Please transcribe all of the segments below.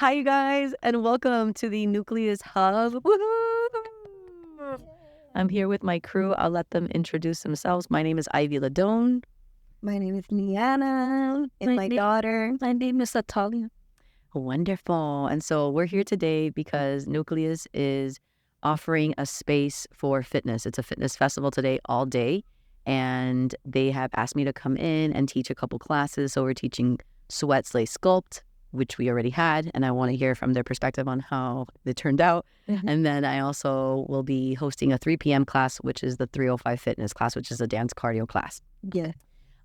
Hi, you guys, and welcome to the Nucleus Hub. Woohoo! I'm here with my crew. I'll let them introduce themselves. My name is Ivy Ladone. My name is Lianna. And my daughter. My name is Natalia. Wonderful. And so we're here today because Nucleus is offering a space for fitness. It's a fitness festival today all day. And they have asked me to come in and teach a couple classes. So we're teaching sweat sleigh sculpt, which we already had. And I want to hear from their perspective on how it turned out. Mm-hmm. And then I also will be hosting a 3 p.m. class, which is the 305 fitness class, which is a dance cardio class. Yeah.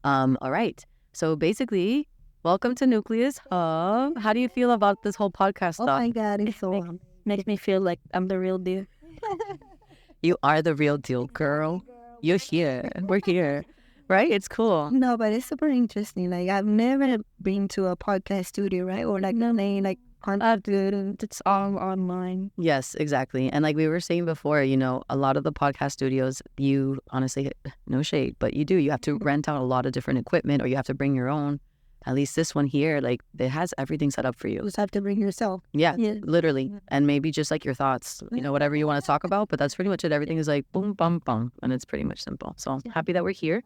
All right. So basically, welcome to Nucleus Hub. How do you feel about this whole podcast stuff? Oh my God, it's so Makes me feel like I'm the real deal. You are the real deal, girl. You're here. We're here. Right? It's cool. No, but it's super interesting. Like, I've never been to a podcast studio, right? Or like It's all online. Yes, exactly. And like we were saying before, you know, a lot of the podcast studios, you honestly, no shade, but you do. You have to rent out a lot of different equipment or you have to bring your own. At least this one here, like it has everything set up for you. You just have to bring yourself. Yeah, Yeah. literally. And maybe just like your thoughts, you know, whatever you want to talk about. But that's pretty much it. Everything is like boom, bum, bum. And it's pretty much simple. So I'm happy that we're here.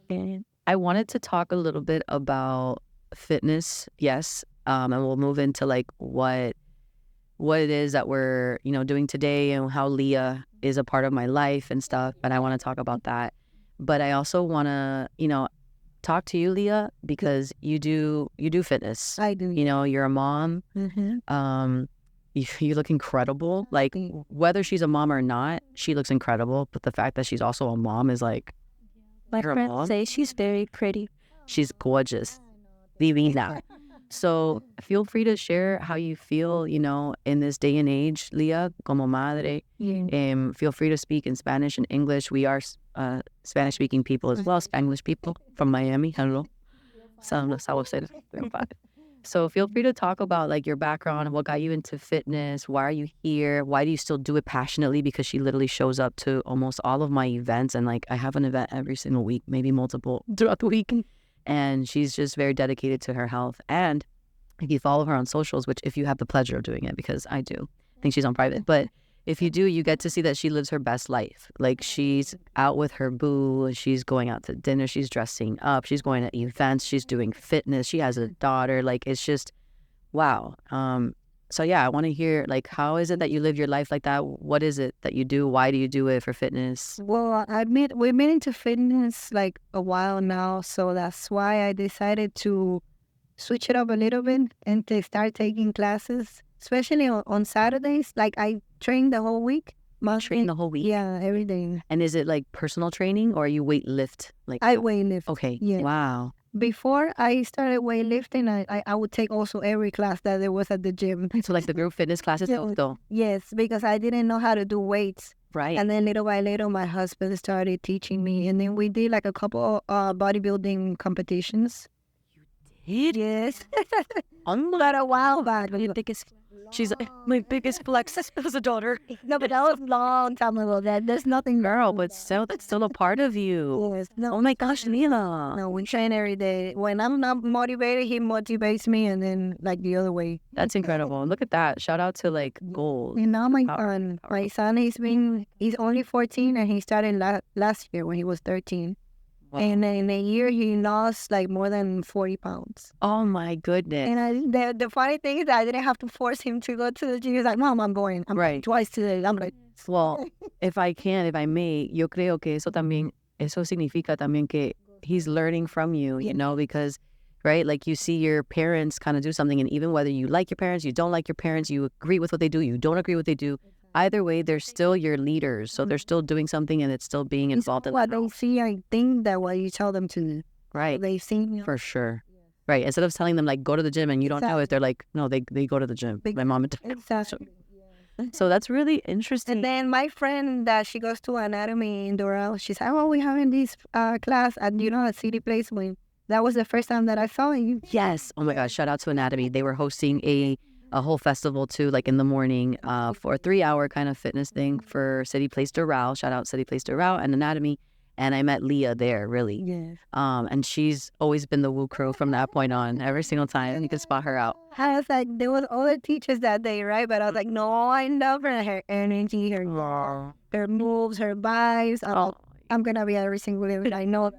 And I wanted to talk a little bit about fitness, yes, and we'll move into like what it is that we're, you know, doing today and how Leah is a part of my life and stuff. And I want to talk about that. But I also want to, you know, talk to you, Leah, because you do fitness. I do. You know, you're a mom. Mm-hmm. You look incredible. Like whether she's a mom or not, she looks incredible. But the fact that she's also a mom is like, my You're a friends mom? say she's very pretty. she's gorgeous. Divina. So feel free to share how you feel, you know, in this day and age, Leah, como madre. Feel free to speak in Spanish and English. We are Spanish-speaking people as well, Spanglish people from Miami. Hello. So feel free to talk about like your background, what got you into fitness, why are you here, why do you still do it passionately? Because she literally shows up to almost all of my events, and like I have an event every single week, maybe multiple throughout the week. And she's just very dedicated to her health. And if you follow her on socials, which if you have the pleasure of doing it, because I do, I think she's on private, but if you do, you get to see that she lives her best life. Like she's out with her boo, she's going out to dinner, she's dressing up, she's going to events, she's doing fitness, she has a daughter. Like it's just, wow. So yeah, I want to hear like, how is it that you live your life like that? What is it that you do? Why do you do it for fitness? Well, we've been into fitness like a while now. So that's why I decided to switch it up a little bit and to start taking classes, especially on Saturdays. Like I train the whole week. Train the whole week? Yeah, every day. And is it like personal training or you weight lift? Like I weightlift. Okay. Yeah. Wow. Before I started weightlifting, I would take also every class that there was at the gym. So like the group fitness classes Yeah. though. Yes, because I didn't know how to do weights. Right. And then little by little, my husband started teaching me. And then we did like a couple bodybuilding competitions. Yes. But a while back. My biggest She's my biggest flex as a daughter. No, but that was long time ago. There's nothing Girl, but still, that's still a part of you. Yes. No, Oh my gosh, Leela. no, we train every day. When I'm not motivated, he motivates me, and then like the other way. That's incredible. Look at that. Shout out to like goals. And now my son, he's only 14, and he started last year when he was 13. Wow. And in a year, he lost like more than 40 pounds. Oh my goodness. And the funny thing is that I didn't have to force him to go to the gym. He's like, Mom, I'm going. I'm Right. twice today. I'm like, Well, if I may, yo creo que eso significa también que he's learning from you, you know, because, right, like you see your parents kind of do something, and even whether you like your parents, you don't like your parents, you agree with what they do, you don't agree with what they do, either way, they're still your leaders. So they're still doing something and it's still being involved in what they see, I think that what you tell them to do. Right. They've seen. For sure. Right. Instead of telling them like go to the gym and you don't know it, they're like, no, they go to the gym. My mom and dad. Exactly. So that's really interesting. And then my friend that she goes to anatomy in Doral, she said, "Oh, we having this class at at City Place." When that was the first time that I saw you. Yes. Oh my gosh. Shout out to Anatomy. They were hosting a whole festival too, like in the morning, for a 3-hour kind of fitness thing for City Place Doral. Shout out City Place Doral and Anatomy. And I met Leah there, really. Yes. And she's always been the woo crew from that point on. Every single time you can spot her out. I was like, there was other teachers that day, right? But I was like, no, I love her energy, her moves, her vibes. I'm gonna be every single day. I know.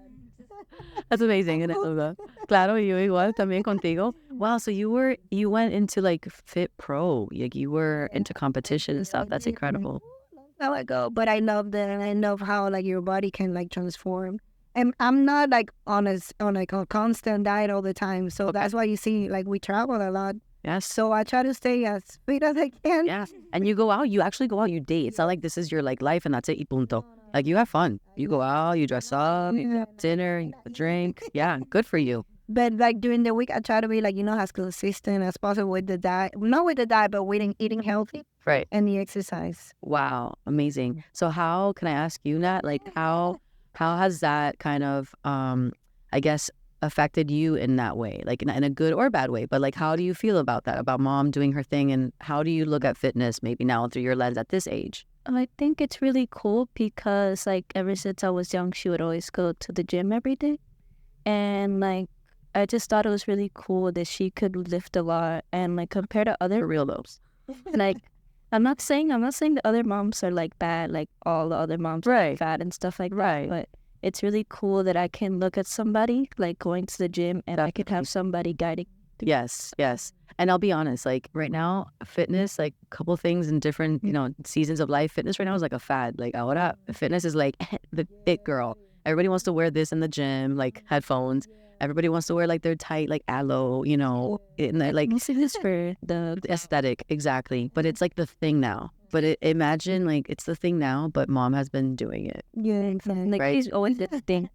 That's amazing. And I love that. Claro, yo igual también contigo. Wow, so you went into like Fit Pro. Like you were into competition and stuff. That's incredible. How I go, but I love that. I love how like your body can like transform. And I'm not like on a constant diet all the time, so that's why you see like we travel a lot. Yes. So I try to stay as fit as I can. Yes. And you go out, you actually go out, you date. It's not like this is your like life and that's it, y punto. Like you have fun. You go out, you dress up, you have dinner, you have a drink. Yeah, good for you. But like during the week, I try to be like, as consistent as possible with the diet. Not with the diet, but with eating healthy. Right. And the exercise. Wow. Amazing. So how can I ask you, Nat, like how has that kind of, I guess, affected you in that way, like in a good or bad way, but like how do you feel about that, about mom doing her thing, and how do you look at fitness maybe now through your lens at this age? I think it's really cool because like ever since I was young, she would always go to the gym every day. And like, I just thought it was really cool that she could lift a lot and like compared to other For real though. like, I'm not saying the other moms are like bad, like all the other moms are fat and stuff like that. But it's really cool that I can look at somebody like going to the gym and I could have somebody guiding. Yes. And I'll be honest, like right now, fitness, like a couple things in different, seasons of life, fitness right now is like a fad. Like ahora, fitness is like the it girl. Everybody wants to wear this in the gym, like headphones. Everybody wants to wear like their tight, like aloe, and they're like This is for the aesthetic, exactly. But it's like the thing now. But imagine like it's the thing now, but mom has been doing it. Yeah, exactly. like right? she's always lifting.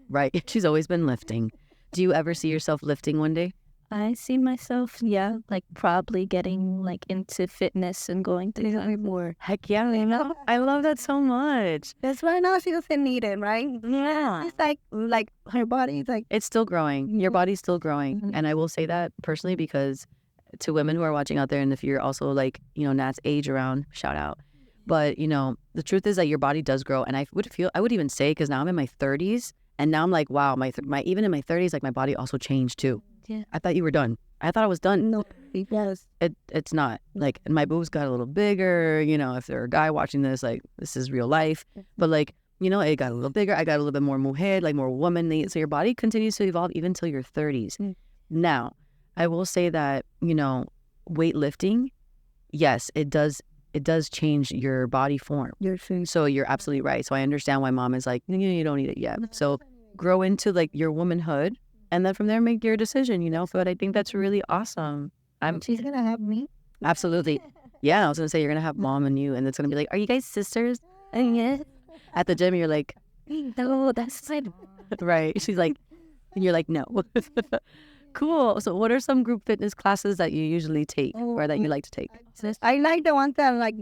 Right. She's always been lifting. Do you ever see yourself lifting one day? I see myself, like probably getting like into fitness and going to more. Heck yeah, I love that so much. That's why now she doesn't need it, right? Yeah. It's like her body's like. It's still growing. Your body's still growing. And I will say that personally because to women who are watching out there, and if you're also like, Nat's age around, shout out. But, the truth is that your body does grow. And I would even say, because now I'm in my 30s, and now I'm like, wow, my even in my 30s, like my body also changed too. Yeah. I thought you were done. I thought I was done. No, yes. It's not. Like, and my boobs got a little bigger, if they're a guy watching this, like, this is real life. But like, it got a little bigger. I got a little bit more mujer, like more womanly. So your body continues to evolve even till your 30s. Now, I will say that, weightlifting, yes, it does change your body form. Your food. So you're absolutely right. So I understand why mom is like, you don't need it yet. So grow into like your womanhood. And then from there, make your decision, But I think that's really awesome. She's going to have me. Absolutely. Yeah, I was going to say, you're going to have mom and you, and it's going to be like, are you guys sisters? And yeah, At the gym, you're like, no, that's like right. She's like, and you're like, no. Cool. So what are some group fitness classes that you usually take or that you like to take? I like the ones that are like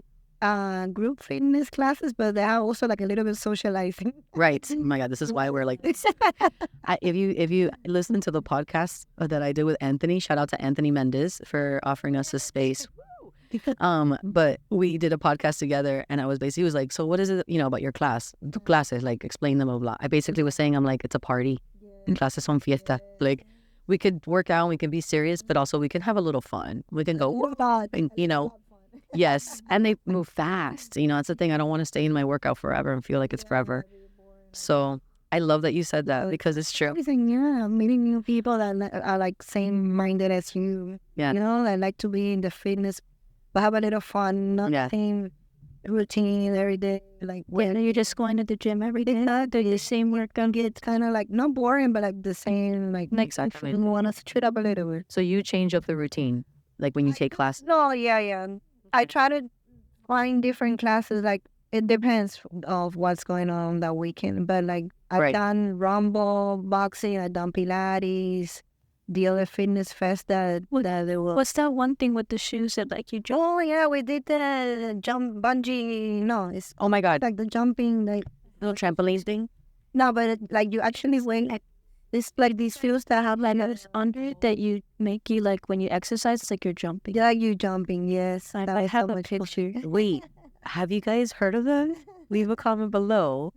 group fitness classes, but they have also like a little bit of socializing. Right. Oh my God, this is why we're like this. If you listen to the podcast that I did with Anthony, shout out to Anthony Mendez for offering us this space. But we did a podcast together, and he was like, so what is it, about your classes, like explain them, blah, blah. I basically was saying, I'm like, it's a party. And classes son fiesta. Like, we could work out, we can be serious, but also we can have a little fun. We can go, and, yes. And they move fast. That's the thing. I don't want to stay in my workout forever and feel like it's forever. So I love that you said that because it's true. Yeah, meeting new people that are like same-minded as you. Yeah. I like to be in the fitness, but have a little fun, not the same routine every day. Like, you're just going to the gym every day, do the same workout. It's kind of like not boring, but like the same, like exactly. You want to switch it up a little bit. So you change up the routine, like when you take class. No, yeah. I try to find different classes. Like it depends of what's going on that weekend. But like I've done Rumble, boxing. I've done Pilates. The other fitness fest that they were. What's that one thing with the shoes that like you jump? Oh yeah, we did the jump bungee. No, it's oh my God, like the jumping, like little trampoline thing. No, but like you actually wing like this, like these shoes that have like under it that you make you like when you exercise, it's like you're jumping. Yeah, you jumping. Yes, I have a picture. Wait, have you guys heard of that? Leave a comment below.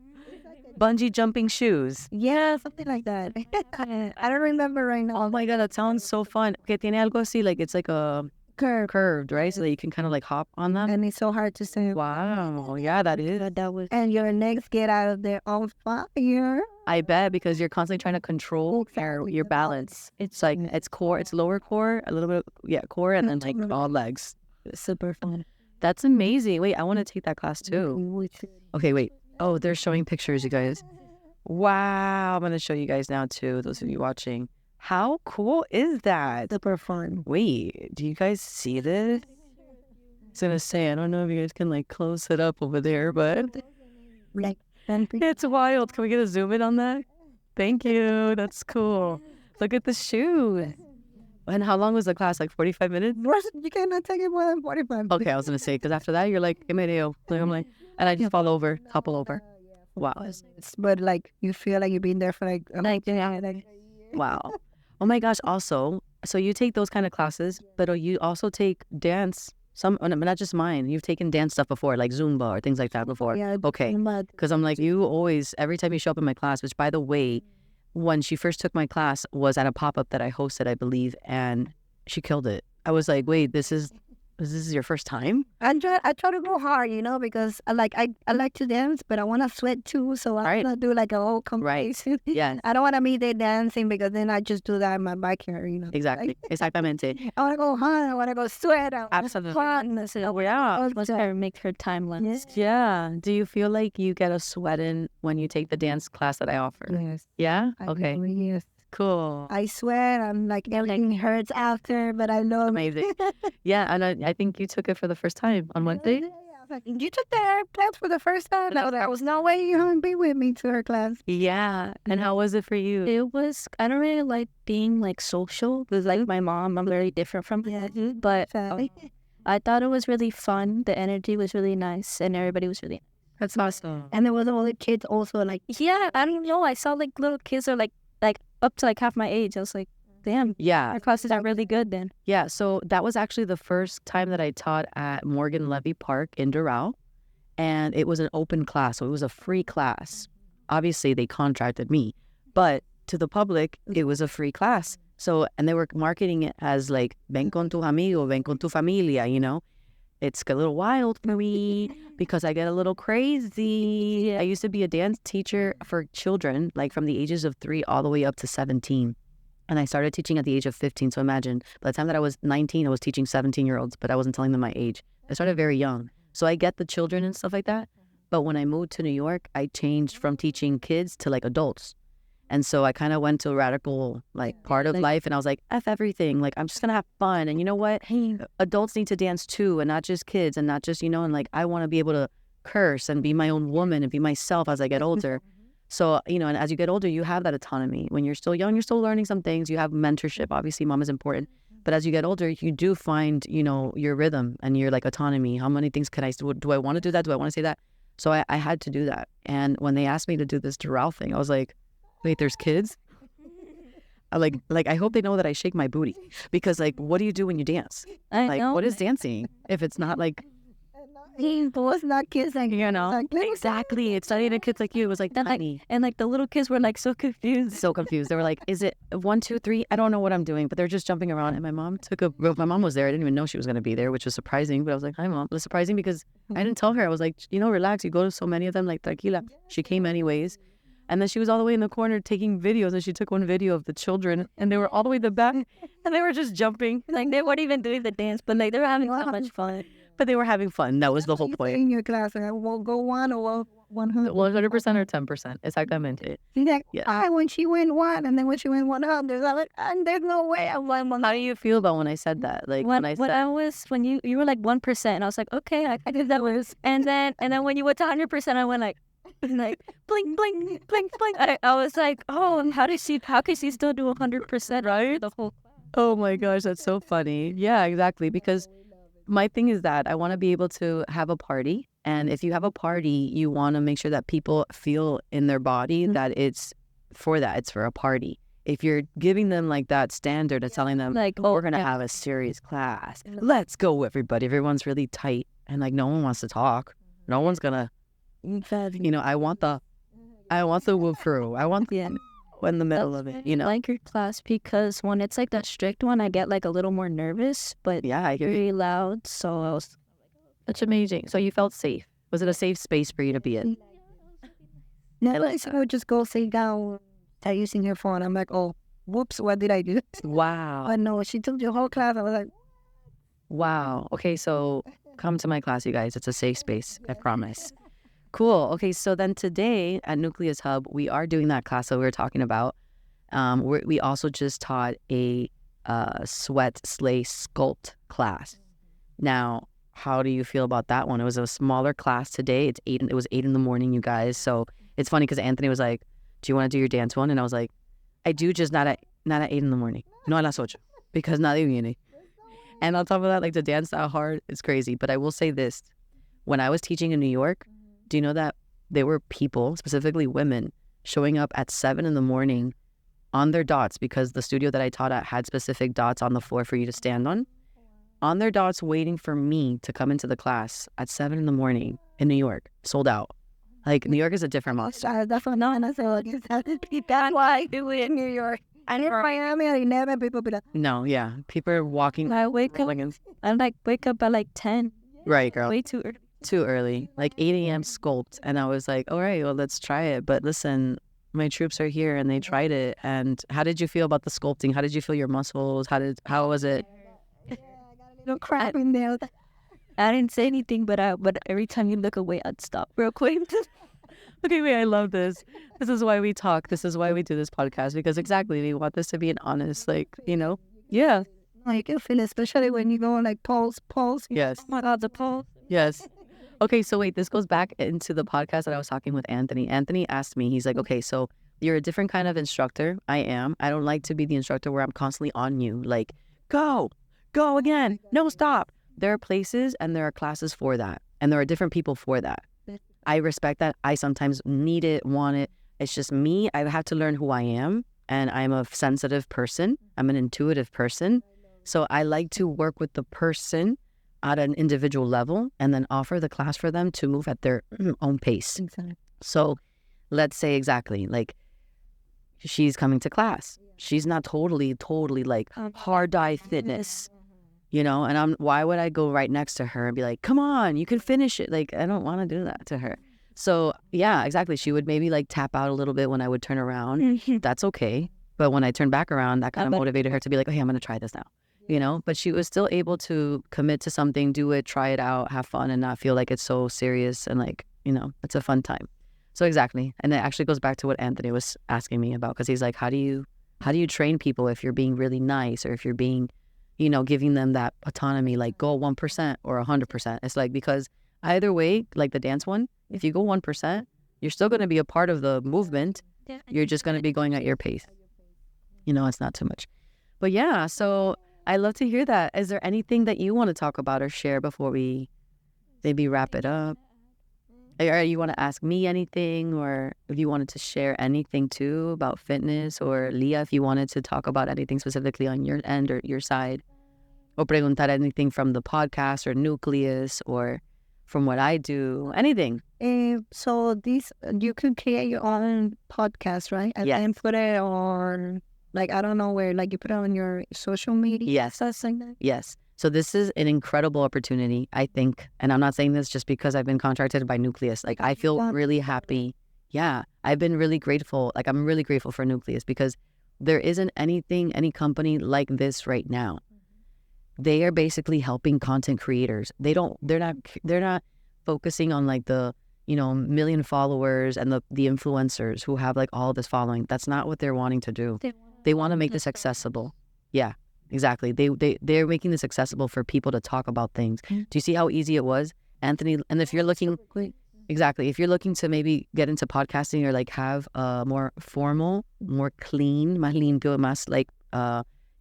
Bungee jumping shoes. Yeah, something like that. I don't remember right now. Oh my God, that sounds so fun. Que tiene algo así, like it's like a curved, right? So that you can kind of like hop on them. And it's so hard to say. Wow. Yeah, that is. That was And your legs get out of there on fire. I bet, because you're constantly trying to control your balance. It's like, it's core, it's lower core, a little bit, core, and then like all legs. super fun. That's amazing. Wait, I want to take that class too. Okay, wait. Oh, they're showing pictures, you guys. Wow. I'm going to show you guys now too, those of you watching. How cool is that? Super fun. Wait, do you guys see this? I was going to say, I don't know if you guys can like close it up over there, but Like, it's wild. Can we get a zoom in on that? Thank you. That's cool. Look at the shoe. And how long was the class? Like 45 minutes? you cannot take it more than 45. Okay, I was going to say, because after that, you're like, "Qué medio." Like, I'm like, and I just fall over, topple over. Wow. But like, you feel like you've been there for like Wow. Oh my gosh. Also, so you take those kind of classes, but you also take dance. Not just mine. You've taken dance stuff before, like Zumba or things like that before. Yeah. Okay. Because I'm like, you always, every time you show up in my class, which by the way, when she first took my class was at a pop-up that I hosted, I believe, and she killed it. I was like, wait, this is your first time? I try to go hard, because I like to dance, but I want to sweat too, so I want to do like a whole competition. Yeah. I don't want to be there dancing because then I just do that in my backyard, Exactly. Exactamente. I want to go hard. I want to go sweat. Absolutely. Fun. Oh, yeah. Let's make her timeless. Yeah. Do you feel like you get a sweat in when you take the dance class that I offer? Yes. Yeah? I Okay. do, yes. Cool. I sweat. I'm like, everything hurts after, but I love Amazing. Yeah, and I think you took it for the first time on Wednesday. You took that class for the first time? No, there was no way you're going to be with me to her class. Yeah. And how was it for you? It was, I don't really like being like social because like my mom, I'm very different from her. But I thought it was really fun. The energy was really nice and everybody was really That's awesome. And there was all the kids also like, yeah, I don't know. I saw like little kids are like up to like half my age. I was like, damn. Yeah. Our classes are really good then. Yeah. So that was actually the first time that I taught at Morgan Levy Park in Doral. And it was an open class. So it was a free class. Obviously, they contracted me. But to the public, it was a free class. So, and they were marketing it as like, ven con tu amigo, ven con tu familia, It's a little wild for me because I get a little crazy. I used to be a dance teacher for children, like from the ages of 3 all the way up to 17. And I started teaching at the age of 15. So imagine, by the time that I was 19, I was teaching 17-year-olds, but I wasn't telling them my age. I started very young. So I get the children and stuff like that. But when I moved to New York, I changed from teaching kids to like adults. And so I kind of went to a radical part of life, and I was like, F everything. Like, I'm just going to have fun. And you know what? Hey, adults need to dance too, and not just kids, and not just, and like, I want to be able to curse and be my own woman and be myself as I get older. So, and as you get older, you have that autonomy. When you're still young, you're still learning some things. You have mentorship. Obviously, mom is important. But as you get older, you do find, your rhythm and your like autonomy. How many things can I do? Do I want to do that? Do I want to say that? So I had to do that. And when they asked me to do this Doral thing, I was like, wait, there's kids? I I hope they know that I shake my booty, because like, what do you do when you dance? I know. What is dancing if it's not like, it was not kids like, exactly. It's not even kids like you. It was like tiny. And like the little kids were like so confused. So confused. They were like, is it 1, 2, 3? I don't know what I'm doing, but they're just jumping around. And my mom my mom was there. I didn't even know she was going to be there, which was surprising. But I was like, hi, mom. It was surprising because I didn't tell her. I was like, relax. You go to so many of them, like, tranquila. She came anyways. And then she was all the way in the corner taking videos, and she took one video of the children, and they were all the way in the back, and they were just jumping. Like, they weren't even doing the dance, but like, they were having so much fun. But they were having fun. That was the whole point. In your class, I will go 1 or 100. 100% or 10%. Exactamente. When she went 1, and then when she went 100, I'm like, and there's no way I'm like 100. How do you feel about when I said that? Like when you were like 1%, and I was like, okay, I did that was. And then when you went to 100%, I went like blink, blink, blink, blink. I was like, oh, how can she still do 100%, right? The whole. Oh my gosh, that's so funny. Yeah, exactly. Because my thing is that I want to be able to have a party. And if you have a party, you want to make sure that people feel in their body that it's for that. It's for a party. If you're giving them like that standard and telling them, like, we're going to have a serious class. Let's go, everybody. Everyone's really tight. And like, no one wants to talk. No one's going to, I I want the whoop through. I want Yeah. in the middle of it, you know? I like your class because when it's like that strict one, I get like a little more nervous, but Yeah, I hear you. very loud. So I was That's amazing. So you felt safe. Was it a safe space for you to be in? Now, like, I would just go sit down, start using her phone. I'm like, oh, whoops, what did I do? Wow. But no, she took the whole class. I was like, Wow. Okay, so come to my class, you guys. It's a safe space, I promise. Cool. Okay, so then today at Nucleus Hub, we are doing that class that we were talking about. We also just taught a sweat sleigh sculpt class. Now, how do you feel about that one? It was a smaller class today. It was 8 in the morning, you guys. So it's funny because Anthony was like, "Do you want to do your dance one?" And I was like, "I do, just not at 8 in the morning. No a las 8, because nadie viene." And on top of that, like, to dance that hard, it's crazy. But I will say this: when I was teaching in New York, do you know that there were people, specifically women, showing up at 7 in the morning on their dots, because the studio that I taught at had specific dots on the floor for you to stand on their dots, waiting for me to come into the class at 7 in the morning in New York, sold out. Like, New York is a different monster. that's what not. And I said, well, that's why I do it in New York. And in Miami at 11, people be like, No, yeah. People are walking. I wake up. I like wake up at like 10. Right, girl. Way too early. Too early. Like 8 a.m. sculpt. And I was like, all right, well, let's try it. But listen, my troops are here and they tried it. And how did you feel about the sculpting? How did you feel your muscles? How was it? no crap in there. I didn't say anything, but every time you look away, I'd stop real quick. Okay, wait, I love this. This is why we talk. This is why we do this podcast, because exactly, we want this to be an honest, like, you know? Yeah. No, you can feel it, especially when you go like pulse. Yes. Oh my God, the pulse. Yes. Okay, so wait, this goes back into the podcast that I was talking with Anthony. Anthony asked me, he's like, okay, so you're a different kind of instructor. I am. I don't like to be the instructor where I'm constantly on you. Like, go again. No, stop. There are places and there are classes for that. And there are different people for that. I respect that. I sometimes need it, want it. It's just me. I have to learn who I am. And I'm a sensitive person. I'm an intuitive person. So I like to work with the person at an individual level and then offer the class for them to move at their own pace. Exactly. So let's say exactly, like, she's coming to class. She's not totally like hard dive fitness, you know, and why would I go right next to her and be like, come on, you can finish it? Like, I don't want to do that to her. So yeah, exactly. She would maybe like tap out a little bit when I would turn around. That's okay. But when I turn back around, that kind of motivated her to be like, okay, I'm going to try this now, you know, but she was still able to commit to something, do it, try it out, have fun, and not feel like it's so serious and like, you know, it's a fun time. So exactly. And it actually goes back to what Anthony was asking me about, because he's like, how do you train people if you're being really nice, or if you're being, you know, giving them that autonomy, like go 1% or 100%. It's like, because either way, like the dance one, if you go 1%, you're still going to be a part of the movement. You're just going to be going at your pace. You know, it's not too much. But yeah, so I love to hear that. Is there anything that you want to talk about or share before we maybe wrap it up? Or you want to ask me anything, or if you wanted to share anything too about fitness, or Leah, if you wanted to talk about anything specifically on your end or your side, or preguntar anything from the podcast or Nucleus or from what I do, anything. So this, you could create your own podcast, right? And Yes. then put it on, like, I don't know where, like you put it on your social media. Yes. Stuff like that. Yes. So this is an incredible opportunity, I think. And I'm not saying this just because I've been contracted by Nucleus. Like, I feel really happy. Yeah. I've been really grateful. Like, I'm really grateful for Nucleus, because there isn't any company like this right now. They are basically helping content creators. They're not focusing on like the, you know, million followers and the influencers who have like all this following. That's not what they're wanting to do. They want to make this accessible. Yeah. Exactly. They're making this accessible for people to talk about things. Do you see how easy it was, Anthony? And if you're looking, exactly, if you're looking to maybe get into podcasting or like have a more formal, more clean, más limpio, más like,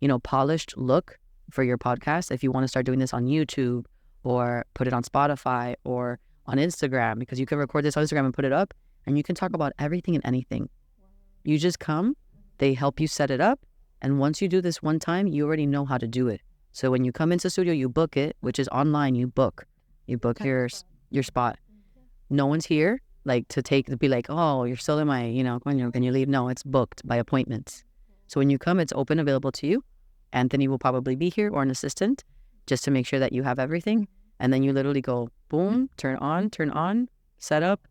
you know, polished look for your podcast, if you want to start doing this on YouTube or put it on Spotify or on Instagram, because you can record this on Instagram and put it up, and you can talk about everything and anything. You just come, they help you set it up. And once you do this one time, you already know how to do it. So when you come into studio, you book it, which is online. You book your spot. No one's here. like to be like, oh, you're still in my, can you leave? No, it's booked by appointments. So when you come, it's open, available to you. Anthony will probably be here or an assistant just to make sure that you have everything. And then you literally go, boom, turn on, set up,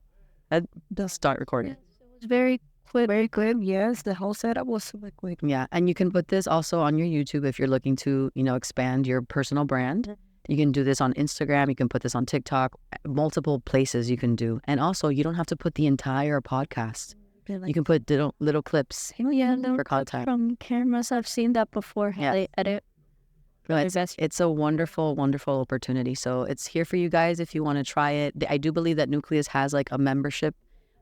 and start recording. It was very quick. Very quick. Yes, the whole setup was super quick. Yeah, and you can put this also on your YouTube if you're looking to, expand your personal brand. You can do this on Instagram. You can put this on TikTok. Multiple places you can do. And also, you don't have to put the entire podcast. You can put little clips for content. From cameras, I've seen that before. How they edit. No, it's a wonderful, wonderful opportunity. So it's here for you guys if you want to try it. I do believe that Nucleus has like a membership,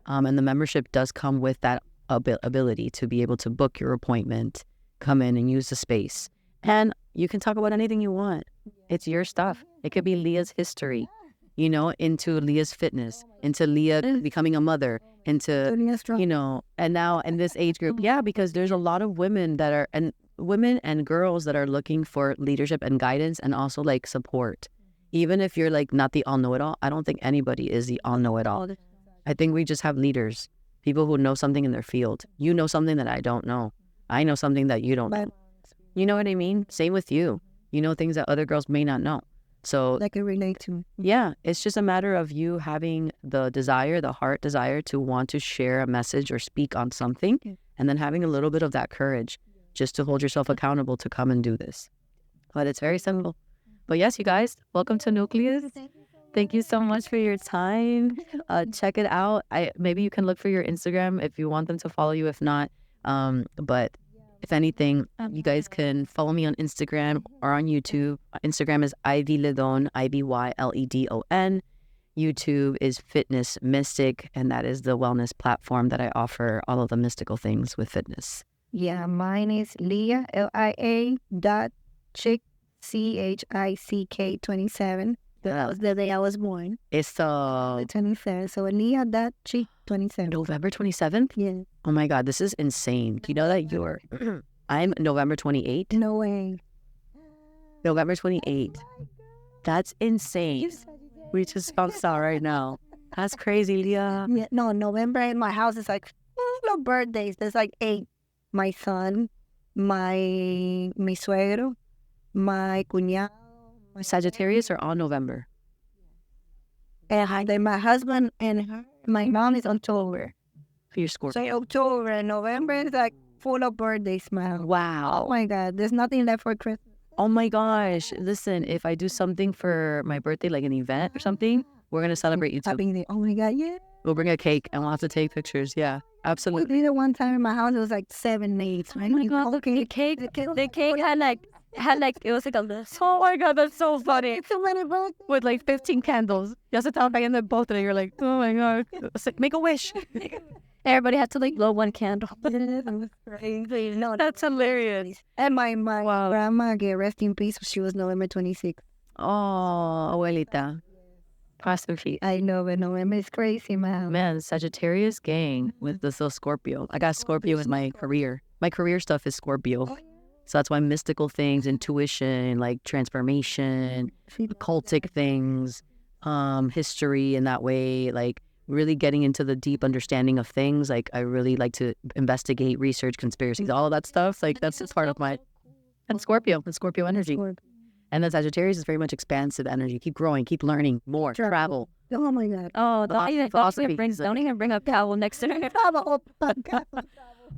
and the membership does come with that ability to be able to book your appointment, come in and use the space. And you can talk about anything you want. It's your stuff. It could be Leah's history, into Leah's fitness, into Leah becoming a mother, into, and now in this age group. Yeah, because there's a lot of women and girls that are looking for leadership and guidance and also like support. Even if you're like not the all-know-it-all, I don't think anybody is the all-know-it-all. I think we just have leaders, people who know something in their field. You know something that I don't know. I know something that you don't know. You know what I mean? Same with you. You know things that other girls may not know. So that can relate to. Yeah, it's just a matter of you having the heart desire to want to share a message or speak on something, and then having a little bit of that courage just to hold yourself accountable to come and do this. But it's very simple. But yes, you guys, welcome to Nucleus. Thank you so much for your time. Check it out. Maybe you can look for your Instagram if you want them to follow you. If not, but if anything, you guys can follow me on Instagram or on YouTube. Instagram is Ivy Ledon, IvyLedon. YouTube is Fitness Mystic, and that is the wellness platform that I offer all of the mystical things with fitness. Yeah, mine is Leah, Lia.chick, CHICK 27. That was the day I was born. It's the 23rd. So Leah.chick 27. November 27th? Yeah. Oh my God, this is insane. Do you know that I'm November 28th? No way. November 28th. That's insane. We just found out right now. That's crazy, Leah. Yeah, no, November in my house is like full of birthdays. There's like 8. My son, mi suegro, my cuñado. Sagittarius are all November. And then my husband and my mom is October. For your Scorpio. So October and November is like full of birthdays, man. Wow. Oh my God, there's nothing left for Christmas. Oh my gosh. Listen, if I do something for my birthday, like an event or something, we're going to celebrate you too. Oh my God, yeah. We'll bring a cake and we'll have to take pictures. Yeah, absolutely. We did it one time in my house. It was like 7 days. Oh my God, okay. The cake had like, it was like a list. Oh my God, that's so funny. It's so many birthdays. With like 15 candles. You have to tell me in the both and you're like, oh my God. It's like, make a wish. Everybody had to like blow one candle. It was crazy. No, that's hilarious. And my grandma, rest in peace, she was November 26th. Oh, abuelita. Past and feet. I know, but November is crazy, man. Man, Sagittarius gang with this little Scorpio. I got Scorpio in my career. My career stuff is Scorpio. So that's why mystical things, intuition, like transformation, occultic things, history in that way, like really getting into the deep understanding of things. Like I really like to investigate, research, conspiracies, all of that stuff. Like that's just part of my, and Scorpio energy. And then Sagittarius is very much expansive energy. Keep growing, keep learning more, travel. Oh my God. Oh, don't even bring up travel next to me.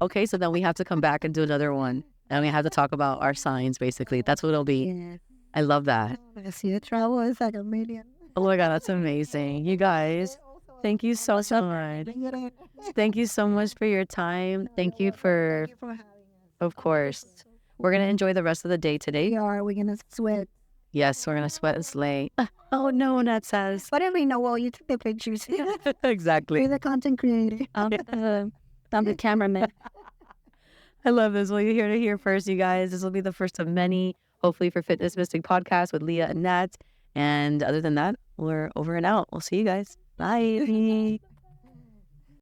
Okay, so then we have to come back and do another one. And we have to talk about our signs, basically. That's what it'll be. Yeah. I love that. See, the travel is like a million. Oh my God, that's amazing. You guys, thank you so much. Thank you so much for your time. Thank you for having us. Of course. We're going to enjoy the rest of the day today. We're going to sweat. Yes, we're going to sweat and slay. Oh, no, not says. Whatever you know, well, you took the pictures. Exactly. You're the content creator. I'm the cameraman. I love this. Well, you're here to hear first, you guys. This will be the first of many, hopefully, for Fitness Mystic Podcast with Leah and Nat. And other than that, we're over and out. We'll see you guys. Bye.